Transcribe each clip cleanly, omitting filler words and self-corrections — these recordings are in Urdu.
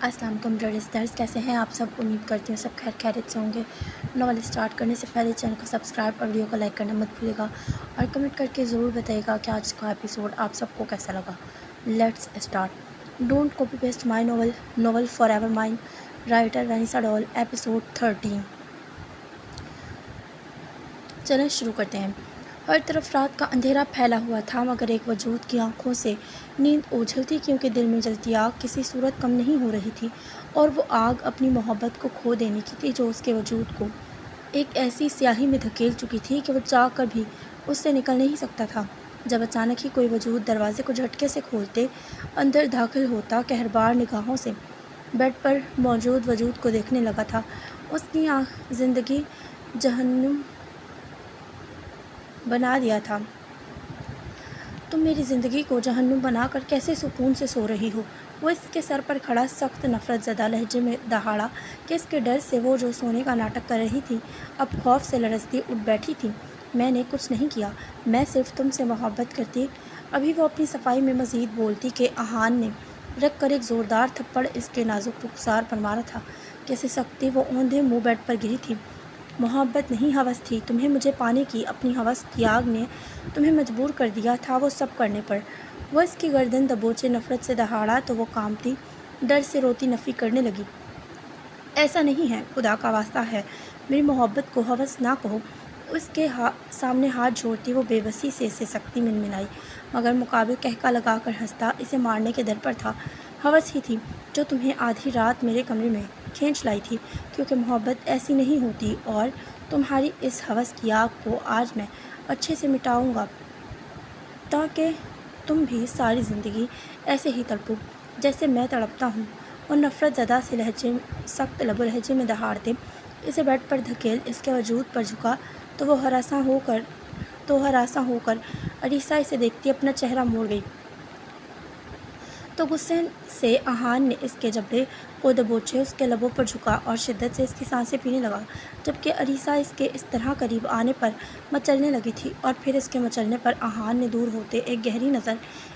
السلام علیکم ڈرسٹرز، کیسے ہیں آپ سب؟ امید کرتی ہوں سب خیر خیریت سے ہوں گے۔ ناول اسٹارٹ کرنے سے پہلے چینل کو سبسکرائب اور ویڈیو کو لائک کرنا مت بھولیے گا اور کمنٹ کر کے ضرور بتائیے گا کہ آج کا ایپیسوڈ آپ سب کو کیسا لگا۔ Let's start. Don't copy paste my novel for ever mine, writer Vanessa ڈول، ایپیسوڈ 13۔ چلیں شروع کرتے ہیں۔ ہر طرف رات کا اندھیرا پھیلا ہوا تھا، مگر ایک وجود کی آنکھوں سے نیند اوجھل تھی، کیونکہ دل میں جلتی آگ کسی صورت کم نہیں ہو رہی تھی، اور وہ آگ اپنی محبت کو کھو دینے کی تھی، جو اس کے وجود کو ایک ایسی سیاہی میں دھکیل چکی تھی کہ وہ چاہ کر بھی اس سے نکل نہیں سکتا تھا۔ جب اچانک ہی کوئی وجود دروازے کو جھٹکے سے کھولتے اندر داخل ہوتا، قہربار نگاہوں سے بیڈ پر موجود وجود کو دیکھنے لگا تھا۔ اس کی زندگی جہنم بنا دیا تھا۔ تم میری زندگی کو جہنم بنا کر کیسے سکون سے سو رہی ہو؟ وہ اس کے سر پر کھڑا سخت نفرت زدہ لہجے میں دہاڑا کہ اس کے ڈر سے وہ جو سونے کا ناٹک کر رہی تھی اب خوف سے لرزتی اٹھ بیٹھی تھی۔ میں نے کچھ نہیں کیا، میں صرف تم سے محبت کرتی۔ ابھی وہ اپنی صفائی میں مزید بولتی کہ آہان نے رکھ کر ایک زوردار تھپڑ اس کے نازک رخسار پر مارا تھا کہ سے سکتی وہ اوندھے منہ بیڈ پر گری تھی۔ محبت نہیں، ہوس تھی تمہیں مجھے پانے کی، اپنی ہوس کی آگ نے تمہیں مجبور کر دیا تھا وہ سب کرنے پر۔ وہ اس کی گردن دبوچے نفرت سے دہاڑا تو وہ کانپتی ڈر سے روتی نفی کرنے لگی۔ ایسا نہیں ہے، خدا کا واسطہ ہے، میری محبت کو ہوس نہ کہو۔ اس کے سامنے ہاتھ جوڑتی وہ بے بسی سے سکتی منمنائی، مگر مقابل قہقہ لگا کر ہنستا اسے مارنے کے در پر تھا۔ ہوس ہی تھی جو تمہیں آدھی رات میرے کمرے میں کھینچ لائی تھی، کیونکہ محبت ایسی نہیں ہوتی، اور تمہاری اس ہوس کی آگ کو آج میں اچھے سے مٹاؤں گا تاکہ تم بھی ساری زندگی ایسے ہی تڑپو جیسے میں تڑپتا ہوں۔ اور نفرت زدہ سے سخت لب و لہجے میں دہاڑتے اسے بیڈ پر دھکیل اس کے وجود پر جھکا تو وہ ہراساں ہو کر عریسہ اسے دیکھتی اپنا چہرہ موڑ گئی تو غصے سے آہان نے اس کے جبڑے کو دبوچے اس کے لبوں پر جھکا اور شدت سے اس کی سانسیں پینے لگا، جبکہ عریسہ اس کے اس طرح قریب آنے پر مچلنے لگی تھی، اور پھر اس کے مچلنے پر آہان نے دور ہوتے ایک گہری نظر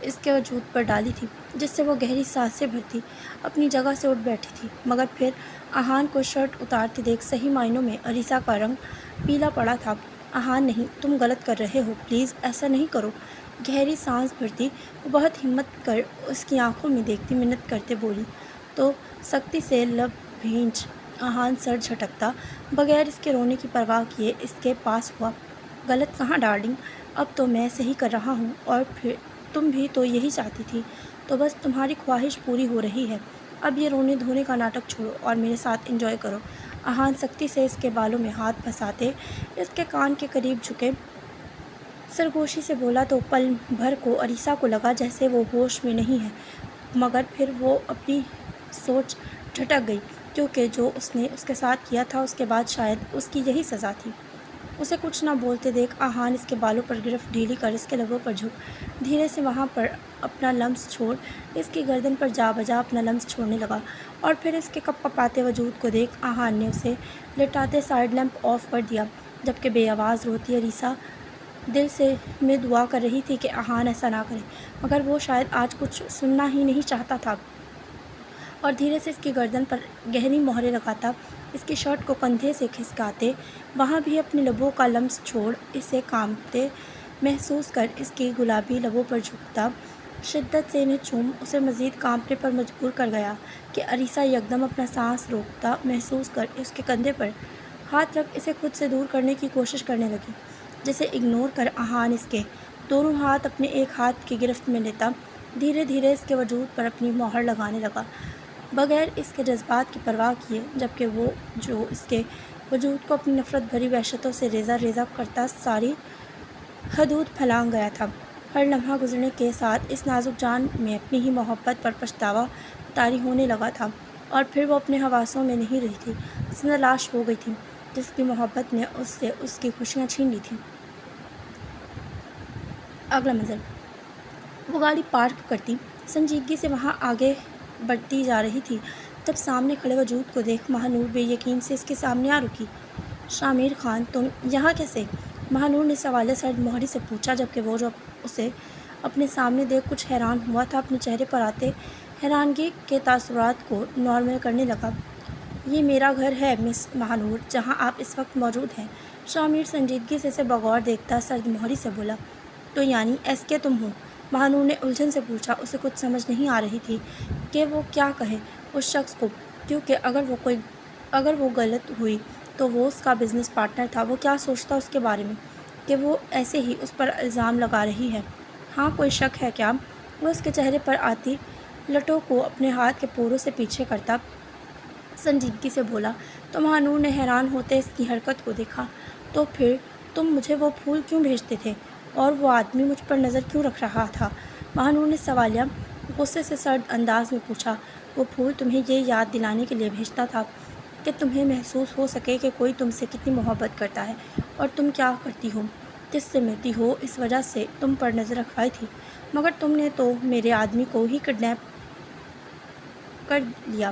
اس کے وجود پر ڈالی تھی، جس سے وہ گہری سانسیں بھرتی اپنی جگہ سے اٹھ بیٹھی تھی۔ مگر پھر آہان کو شرٹ اتارتے دیکھ صحیح معنوں میں عریسہ کا رنگ پیلا پڑا تھا۔ آہان نہیں، تم غلط کر رہے ہو، پلیز ایسا نہیں کرو۔ گہری سانس بھرتی وہ بہت ہمت کر اس کی آنکھوں میں دیکھتی منت کرتے بولی تو سختی سے لب بھینچ آہان سر جھٹکتا بغیر اس کے رونے کی پرواہ کیے اس کے پاس ہوا۔ غلط کہاں ڈارلنگ، اب تو میں صحیح کر رہا ہوں، اور پھر تم بھی تو یہی چاہتی تھی، تو بس تمہاری خواہش پوری ہو رہی ہے۔ اب یہ رونے دھونے کا ناٹک چھوڑو اور میرے ساتھ انجوائے کرو۔ آہان سختی سے اس کے بالوں میں ہاتھ پھنساتے اس کے کان کے قریب جھکے سرگوشی سے بولا تو پل بھر کو عریسہ کو لگا جیسے وہ ہوش میں نہیں ہے، مگر پھر وہ اپنی سوچ جھٹک گئی، کیونکہ جو اس نے اس کے ساتھ کیا تھا اس کے بعد شاید اس کی یہی سزا تھی۔ اسے کچھ نہ بولتے دیکھ آہان اس کے بالوں پر گرفت ڈھیلی کر اس کے لبوں پر جھک دھیرے سے وہاں پر اپنا لمس چھوڑ اس کی گردن پر جا بجا اپنا لمس چھوڑنے لگا، اور پھر اس کے کپ کپاتے وجود کو دیکھ آہان نے اسے لٹاتے سائڈ لیمپ آف کر دیا، جبکہ بے آواز روتی عریسہ دل سے میں دعا کر رہی تھی کہ آہان ایسا نہ کرے، مگر وہ شاید آج کچھ سننا ہی نہیں چاہتا تھا، اور دھیرے سے اس کی گردن پر گہری مہریں لگاتا اس کی شرٹ کو کندھے سے کھسکاتے وہاں بھی اپنے لبوں کا لمس چھوڑ اسے کانپتے محسوس کر اس کی گلابی لبوں پر جھکتا شدت سے انہیں چوم اسے مزید کانپنے پر مجبور کر گیا کہ عریسہ یکدم اپنا سانس روکتا محسوس کر اس کے کندھے پر ہاتھ رکھ اسے خود سے دور کرنے کی کوشش کرنے لگی، جسے اگنور کر آہان اس کے دونوں ہاتھ اپنے ایک ہاتھ کی گرفت میں لیتا دھیرے دھیرے اس کے وجود پر اپنی مہر لگانے لگا بغیر اس کے جذبات کی پرواہ کیے، جبکہ وہ جو اس کے وجود کو اپنی نفرت بھری وحشتوں سے ریزہ ریزہ کرتا ساری حدود پھلانگ گیا تھا۔ ہر لمحہ گزرنے کے ساتھ اس نازک جان میں اپنی ہی محبت پر پچھتاوا طاری ہونے لگا تھا، اور پھر وہ اپنے حواسوں میں نہیں رہی تھی، زندہ لاش ہو گئی تھی جس کی محبت نے اس سے اس کی خوشیاں چھین لی تھیں۔ اگلا منظر، وہ گاڑی پارک کرتی سنجیدگی سے وہاں آگے بڑھتی جا رہی تھی، جب سامنے کھڑے وجود کو دیکھ مہانور بے یقین سے اس کے سامنے آ رکی۔ شامیر خان، تم یہاں کیسے؟ مہانور نے سوالے سرد مہری سے پوچھا، جبکہ وہ جو اسے اپنے سامنے دیکھ کچھ حیران ہوا تھا اپنے چہرے پر آتے حیرانگی کے تاثرات کو نارمل کرنے لگا۔ یہ میرا گھر ہے مس مہانور، جہاں آپ اس وقت موجود ہیں۔ شامیر سنجیدگی سے اسے بغور دیکھتا سرد مہری سے بولا، تو یعنی ایس کے تم ہو؟ مہانور نے الجھن سے پوچھا۔ اسے کچھ سمجھ نہیں آ رہی تھی کہ وہ کیا کہے اس شخص کو، کیونکہ اگر وہ غلط ہوئی تو وہ اس کا بزنس پارٹنر تھا۔ وہ کیا سوچتا اس کے بارے میں کہ وہ ایسے ہی اس پر الزام لگا رہی ہے؟ ہاں، کوئی شک ہے کیا؟ وہ اس کے چہرے پر آتی لٹوں کو اپنے ہاتھ کے پوروں سے پیچھے کرتا سنجیدگی سے بولا۔ تو مہانور نے حیران ہوتے اس کی حرکت کو دیکھا۔ تو پھر تم مجھے وہ پھول کیوں بھیجتے تھے اور وہ آدمی مجھ پر نظر کیوں رکھ رہا تھا؟ مہانور نے سوالیہ غصے سے سرد انداز میں پوچھا۔ وہ پھول تمہیں یہ یاد دلانے کے لیے بھیجتا تھا کہ تمہیں محسوس ہو سکے کہ کوئی تم سے کتنی محبت کرتا ہے اور تم کیا کرتی ہو، کس سے ملتی ہو، اس وجہ سے تم پر نظر رکھوائی تھی، مگر تم نے تو میرے آدمی کو ہی کڈنیپ کر لیا۔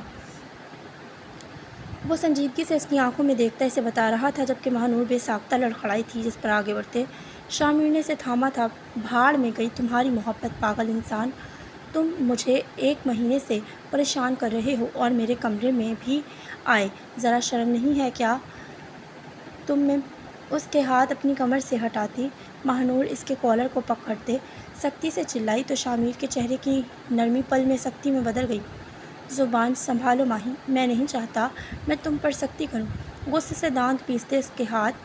وہ سنجیدگی سے اس کی آنکھوں میں دیکھتا اسے بتا رہا تھا، جبکہ مہانور بے ساختہ لڑکھڑائی تھی جس پر آگے بڑھتے شامیر نے اسے تھاما تھا۔ بھاڑ میں گئی تمہاری محبت، پاگل انسان! تم مجھے 1 مہینے سے پریشان کر رہے ہو اور میرے کمرے میں بھی آئے، ذرا شرم نہیں ہے کیا تم میں؟ اس کے ہاتھ اپنی کمر سے ہٹاتی مہانور اس کے کالر کو پکڑتے سختی سے چلائی تو شامیر کے چہرے کی نرمی پل میں سختی میں بدل گئی۔ زبان سنبھالو ماہی، میں نہیں چاہتا میں تم پر سختی کروں۔ غصے سے دانت پیستے اس کے ہاتھ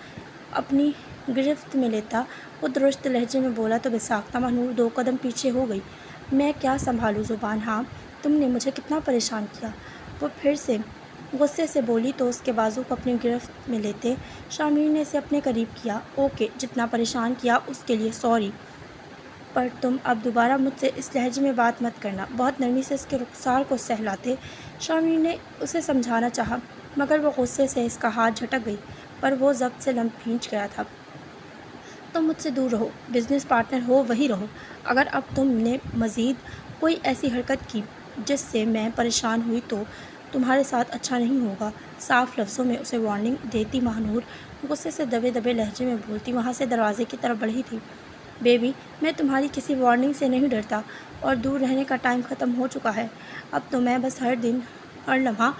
اپنی گرفت میں لیتا وہ درست لہجے میں بولا تو بے ساختہ مہانور 2 قدم پیچھے ہو گئی۔ میں کیا سنبھالوں زبان؟ ہاں، تم نے مجھے کتنا پریشان کیا! وہ پھر سے غصے سے بولی تو اس کے بازو کو اپنی گرفت میں لیتے شامیر نے اسے اپنے قریب کیا۔ اوکے، جتنا پریشان کیا اس کے لیے سوری، پر تم اب دوبارہ مجھ سے اس لہجے میں بات مت کرنا۔ بہت نرمی سے اس کے رخسار کو سہلاتے شامیر نے اسے سمجھانا چاہا، مگر وہ غصے سے اس کا ہاتھ جھٹک گئی، پر وہ ضبط سے لمب کھینچ گیا تھا۔ تم مجھ سے دور رہو، بزنس پارٹنر ہو وہی رہو۔ اگر اب تم نے مزید کوئی ایسی حرکت کی جس سے میں پریشان ہوئی تو تمہارے ساتھ اچھا نہیں ہوگا۔ صاف لفظوں میں اسے وارننگ دیتی مہانور غصے سے دبے دبے لہجے میں بولتی وہاں سے دروازے کی طرف بڑھی تھی۔ بیبی، میں تمہاری کسی وارننگ سے نہیں ڈرتا اور دور رہنے کا ٹائم ختم ہو چکا ہے۔ اب تو میں بس ہر دن ہر لمحہ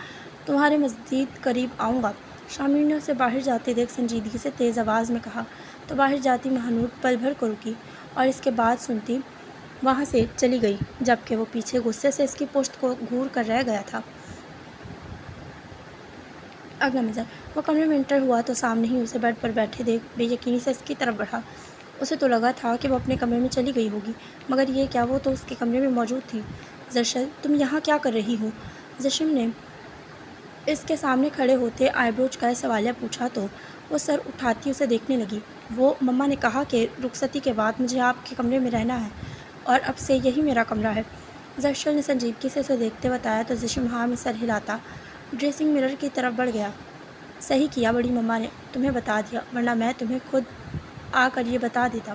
تمہارے مزید قریب آؤں گا۔ شامیر نے اسے باہر جاتے دیکھ سنجیدگی سے تیز آواز میں کہا تو باہر جاتی مہانور پل بھر کو رکی اور اس کے بعد سنتی وہاں سے چلی گئی، جبکہ وہ پیچھے غصے سے اس کی پشت کو گھور کر رہ گیا تھا۔ اگلا منظر، وہ کمرے میں انٹر ہوا تو سامنے ہی اسے بیڈ پر بیٹھے دیکھ بے یقینی سے اس کی طرف بڑھا۔ اسے تو لگا تھا کہ وہ اپنے کمرے میں چلی گئی ہوگی، مگر یہ کیا، وہ تو اس کے کمرے میں موجود تھی۔ زرشل، تم یہاں کیا کر رہی ہو؟ زشم نے اس کے سامنے کھڑے ہوتے آئی برو چکائے سوالیہ پوچھا تو وہ سر اٹھاتی اسے دیکھنے لگی۔ وہ مما نے کہا کہ رخصتی کے بعد مجھے آپ کے کمرے میں رہنا ہے اور اب سے یہی میرا کمرہ ہے، زرشل نے سنجیدگی سے اسے دیکھتے بتایا تو زشم ہاں میں سر ہلاتا ڈریسنگ مرر کی طرف بڑھ گیا۔ صحیح کیا، بڑی مما نے تمہیں بتا دیا، ورنہ میں تمہیں خود آ کر یہ بتا دیتا۔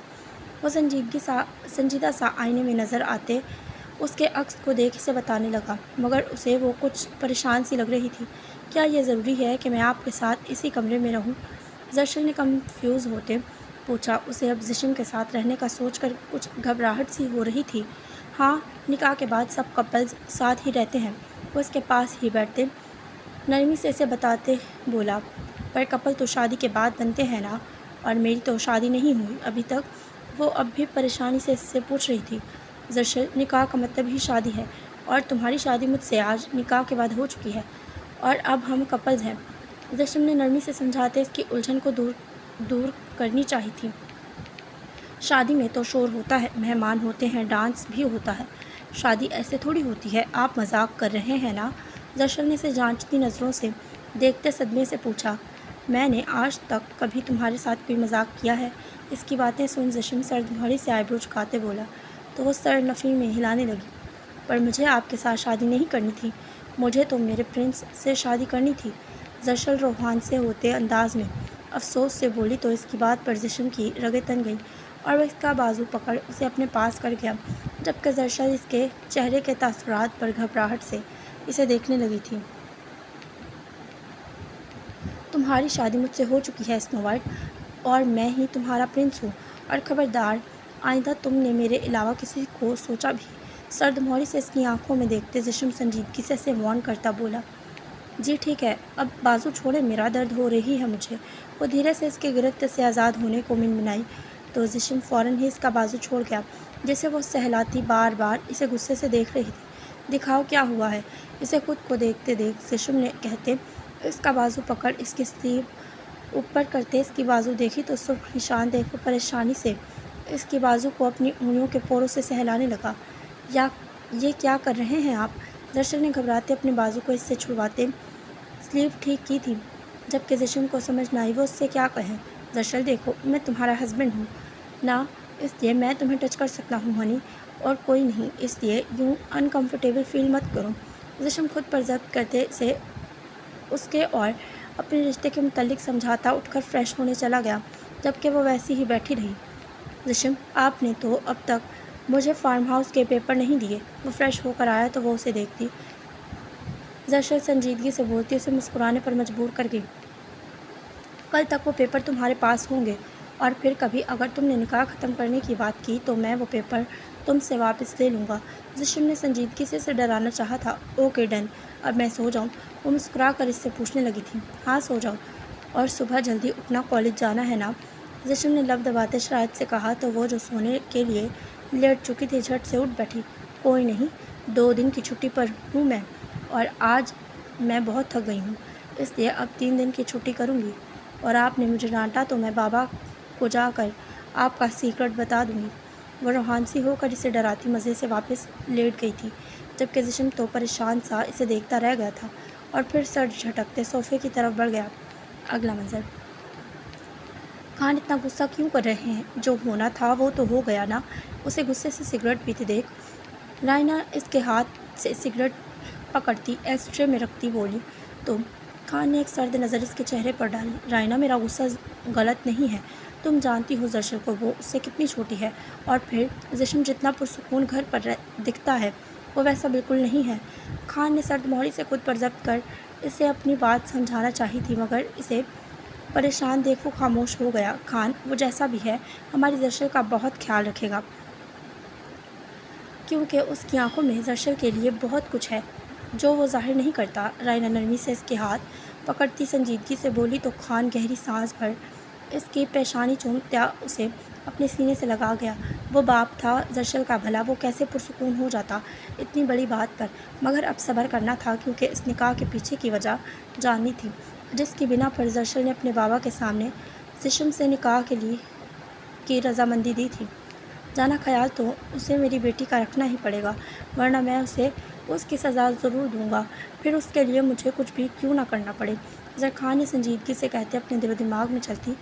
وہ سنجیدہ سا آئینے میں نظر آتے اس کے عکس کو دیکھ اسے بتانے لگا، مگر اسے وہ کچھ پریشان سی لگ رہی تھی۔ کیا یہ ضروری ہے کہ میں آپ کے ساتھ اسی کمرے میں رہوں؟ زرشل نے کنفیوز ہوتے پوچھا۔ اسے اب زشم کے ساتھ رہنے کا سوچ کر کچھ گھبراہٹ سی ہو رہی تھی۔ ہاں، نکاح کے بعد سب کپلز ساتھ ہی رہتے ہیں۔ وہ اس کے پاس ہی بیٹھتے نرمی سے اسے بتاتے بولا، پر کپل تو شادی کے بعد بنتے ہیں نا، اور میری تو شادی نہیں ہوئی ابھی تک۔ وہ اب بھی پریشانی سے اس سے پوچھ رہی تھی۔ زرشل، نکاح کا مطلب ہی شادی ہے، اور تمہاری شادی مجھ سے آج نکاح کے بعد ہو چکی ہے اور اب ہم کپلز ہیں۔ زشم نے نرمی سے سمجھاتے اس کی الجھن کو دور کرنی چاہی تھی۔ شادی میں تو شور ہوتا ہے، مہمان ہوتے ہیں، ڈانس بھی ہوتا ہے، شادی ایسے تھوڑی ہوتی ہے۔ آپ مذاق کر رہے ہیں نا؟ زرشل نے اسے جانچتی نظروں سے دیکھتے صدمے سے پوچھا۔ میں نے آج تک کبھی تمہارے ساتھ کوئی مذاق کیا ہے؟ اس کی باتیں سن زشم سرد مہری سے آئی برو جھکاتے بولا تو وہ سر نفی میں ہلانے لگی، پر مجھے آپ کے ساتھ شادی نہیں کرنی تھی، مجھے تو میرے پرنس سے شادی کرنی تھی، زرشل روحان سے ہوتے انداز میں افسوس سے بولی تو اس کی بات پر زشم کی رگیں تن گئیں اور وہ اس کا بازو پکڑ اسے اپنے پاس کر گیا، جبکہ زرشل اس کے چہرے کے تاثرات پر گھبراہٹ سے اسے دیکھنے لگی تھی۔ تمہاری شادی مجھ سے ہو چکی ہے اسنو وائٹ، اور میں ہی تمہارا پرنس ہوں، اور خبردار، آئندہ تم نے میرے علاوہ کسی کو سوچا بھی سرد موہری سے اس کی آنکھوں میں دیکھتے زشم سنجیدگی سے اسے وارن کرتا بولا، جی ٹھیک ہے، اب بازو چھوڑے، میرا درد ہو رہی ہے مجھے۔ وہ دھیرے سے اس کی گرفت سے آزاد ہونے کو منمنائی تو زشم فوراً ہی اس کا بازو چھوڑ گیا جسے وہ سہلاتی بار بار اسے غصے سے دیکھ رہی تھی۔ دکھاؤ کیا ہوا ہے؟ اسے خود کو دیکھتے دیکھ زشم نے کہتے اس کا بازو پکڑ اس کی سلیو اوپر کرتے اس کی بازو دیکھی تو سرخ نشان دیکھ وہ پریشانی سے اس کی بازو کو اپنی انگلیوں کے پوروں سے سہلانے لگا۔ یہ کیا کر رہے ہیں آپ؟ درشل نے گھبراتے اپنے بازو کو اس سے چھڑواتے سلیو ٹھیک کی تھی جبکہ زشم کو سمجھ نہ آئی وہ اس سے کیا کہیں۔ درشل دیکھو، میں تمہارا ہسبینڈ ہوں نا، اس لیے میں تمہیں ٹچ کر سکتا ہوں ہنی، اور کوئی نہیں، اس لیے یوں انکمفرٹیبل فیل مت کرو۔ زشم خود پر ضبط کرتے سے اس کے اور اپنے رشتے کے متعلق سمجھاتا اٹھ کر فریش ہونے چلا گیا جبکہ وہ ویسی ہی بیٹھی رہی۔ زشم، آپ نے تو اب تک مجھے فارم ہاؤس کے پیپر نہیں دیے۔ وہ فریش ہو کر آیا تو وہ اسے دیکھتی درشل سنجیدگی سے بولتی اسے مسکرانے پر مجبور کر گئی، کل تک وہ پیپر تمہارے پاس ہوں گے، اور پھر کبھی اگر تم نے نکاح ختم کرنے کی بات کی تو میں وہ پیپر تم سے واپس لے لوں گا۔ زشم نے سنجیدگی سے اسے ڈرانا چاہا تھا۔ اوکے ڈن، اب میں سو جاؤں؟ وہ مسکرا کر اس سے پوچھنے لگی تھی۔ ہاں سو جاؤ، اور صبح جلدی اٹھنا، کالج جانا ہے نا؟ زشم نے لب دباتے شرارت سے کہا تو وہ جو سونے کے لیے لیٹ چکی تھی جھٹ سے اٹھ بیٹھی۔ کوئی نہیں، 2 دن کی چھٹی پر ہوں میں، اور آج میں بہت تھک گئی ہوں، اس لیے اب 3 دن کی چھٹی کروں گی، اور آپ نے مجھے ڈانٹا تو میں بابا کو جا کر آپ کا سیکرٹ بتا دوں گی۔ وہ روحانسی ہو کر اسے ڈراتی مزے سے واپس لیٹ گئی تھی جبکہ زشم تو پریشان سا اسے دیکھتا رہ گیا تھا اور پھر سر جھٹکتے صوفے کی طرف بڑھ گیا۔ اگلا منظر، خان اتنا غصہ کیوں کر رہے ہیں؟ جو ہونا تھا وہ تو ہو گیا نا؟ اسے غصے سے سگریٹ پیتے دیکھ رائنا اس کے ہاتھ سے سگریٹ پکڑتی ایسٹرے میں رکھتی بولی، تم؟ خان نے ایک سرد نظر اس کے چہرے پر ڈالی۔ رائنا، میرا غصہ غلط نہیں ہے، تم جانتی ہو زرشل کو وہ اس سے کتنی چھوٹی ہے، اور پھر زشم جتنا پرسکون گھر پر دکھتا ہے وہ ویسا بالکل نہیں ہے۔ خان نے سرد موہری سے خود پر ضبط کر اسے اپنی بات سمجھانا چاہی تھی مگر اسے پریشان دیکھ وہ خاموش ہو گیا۔ خان، وہ جیسا بھی ہے ہماری زرشل کا بہت خیال رکھے گا کیونکہ اس کی آنکھوں میں زرشل کے لیے بہت کچھ ہے جو وہ ظاہر نہیں کرتا۔ رائنا نرمی سے اس کے ہاتھ پکڑتی سنجیدگی سے بولی تو خان گہری سانس بھر اس کی پیشانی چومتا اسے اپنے سینے سے لگا گیا۔ وہ باپ تھا زرشل کا بھلا وہ کیسے پرسکون ہو جاتا اتنی بڑی بات پر، مگر اب صبر کرنا تھا کیونکہ اس نکاح کے پیچھے کی وجہ جاننی تھی جس کی بنا پر زرشل نے اپنے بابا کے سامنے زشم سے نکاح کے لیے کی رضامندی دی تھی۔ جانا خیال تو اسے میری بیٹی کا رکھنا ہی پڑے گا، ورنہ میں اسے اس کی سزا ضرور دوں گا، پھر اس کے لیے مجھے کچھ بھی کیوں نہ کرنا پڑے۔ زرخان نے سنجیدگی سے کہتے اپنے دل و دماغ میں چلتی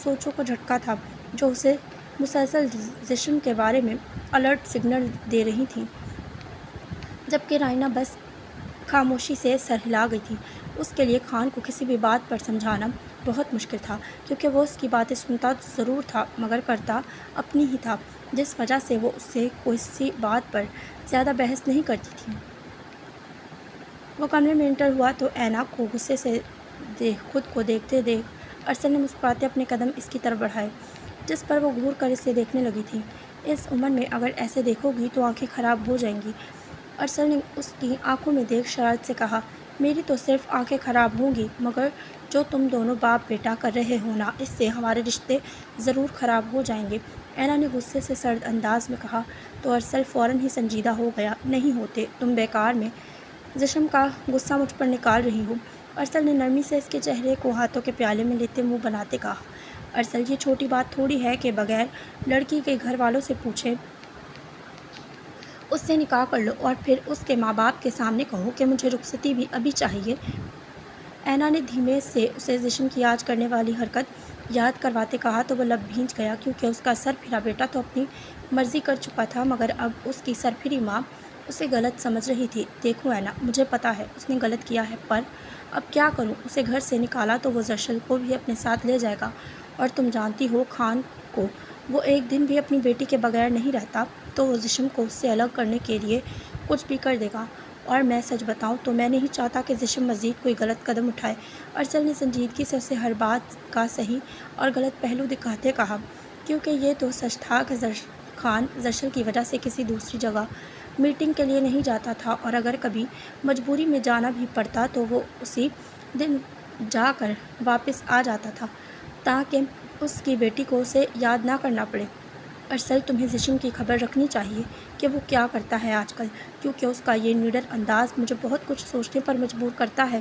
سوچوں کو جھٹکا تھا جو اسے مسلسل زشم کے بارے میں الرٹ سگنل دے رہی تھیں، جبکہ رائنا بس خاموشی سے سر ہلا گئی تھی۔ اس کے لیے خان کو کسی بھی بات پر سمجھانا بہت مشکل تھا کیونکہ وہ اس کی باتیں سنتا ضرور تھا مگر کرتا اپنی ہی تھا، جس وجہ سے وہ اس سے کسی بات پر زیادہ بحث نہیں کرتی تھی۔ وہ کمرے میں انٹر ہوا تو اینا کو غصے سے خود کو دیکھتے دیکھ ارسل نے مسکراتے اپنے قدم اس کی طرف بڑھائے جس پر وہ گھور کر اسے دیکھنے لگی تھی۔ اس عمر میں اگر ایسے دیکھو گی تو آنکھیں خراب ہو جائیں گی، ارسل نے اس کی آنکھوں میں دیکھ شرارت سے کہا۔ میری تو صرف آنکھیں خراب ہوں گی مگر جو تم دونوں باپ بیٹا کر رہے ہو نا اس سے ہمارے رشتے ضرور خراب ہو جائیں گے، اینا نے غصے سے سرد انداز میں کہا تو ارسل فوراً ہی سنجیدہ ہو گیا۔ نہیں ہوتے، تم بیکار میں زشم کا غصہ مجھ پر نکال رہی ہو، ارسل نے نرمی سے اس کے چہرے کو ہاتھوں کے پیالے میں لیتے منہ بناتے کہا۔ ارسل، یہ چھوٹی بات تھوڑی ہے کہ بغیر لڑکی کے گھر والوں سے پوچھے اس سے نکاح کر لو اور پھر اس کے ماں باپ کے سامنے کہو کہ مجھے رخصتی بھی ابھی چاہیے۔ اینا نے دھیمے سے اسے زشم کی آج کرنے والی حرکت یاد کرواتے کہا تو وہ لب بھینچ گیا کیونکہ اس کا سر پھرا بیٹا تو اپنی مرضی کر چکا تھا مگر اب اس کی سر پھری ماں اسے غلط سمجھ رہی تھی۔ دیکھو اینا، مجھے پتہ ہے اس نے غلط کیا ہے پر اب کیا کروں، اسے گھر سے نکالا تو وہ زرشل کو بھی اپنے ساتھ لے جائے گا اور تم جانتی ہو خان کو، وہ ایک دن بھی اپنی بیٹی کے بغیر نہیں رہتا تو وہ زشم کو اس سے الگ کرنے کے لیے کچھ بھی کر دے گا، اور میں سچ بتاؤں تو میں نہیں چاہتا کہ زشم مزید کوئی غلط قدم اٹھائے۔ ارسل نے سنجیدگی سے اسے ہر بات کا صحیح اور غلط پہلو دکھاتے کہا کیونکہ یہ تو سچ تھا کہ خان زرشل کی وجہ سے کسی دوسری جگہ میٹنگ کے لیے نہیں جاتا تھا، اور اگر کبھی مجبوری میں جانا بھی پڑتا تو وہ اسی دن جا کر واپس آ جاتا تھا تاکہ اس کی بیٹی کو اسے یاد نہ کرنا پڑے۔ ارسل، تمہیں زشن کی خبر رکھنی چاہیے کہ وہ کیا کرتا ہے آج کل، کیونکہ اس کا یہ نڈر انداز مجھے بہت کچھ سوچنے پر مجبور کرتا ہے۔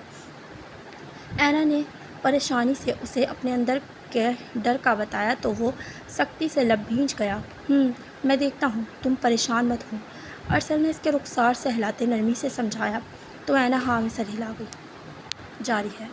اینا نے پریشانی سے اسے اپنے اندر کے ڈر کا بتایا تو وہ سختی سے لب بھینچ گیا۔ میں دیکھتا ہوں، تم پریشان مت ہو، ارسل نے اس کے رخسار سے ہلاتے نرمی سے سمجھایا، تو اینا ہاں میں سر ہلا گئی۔ جاری ہے۔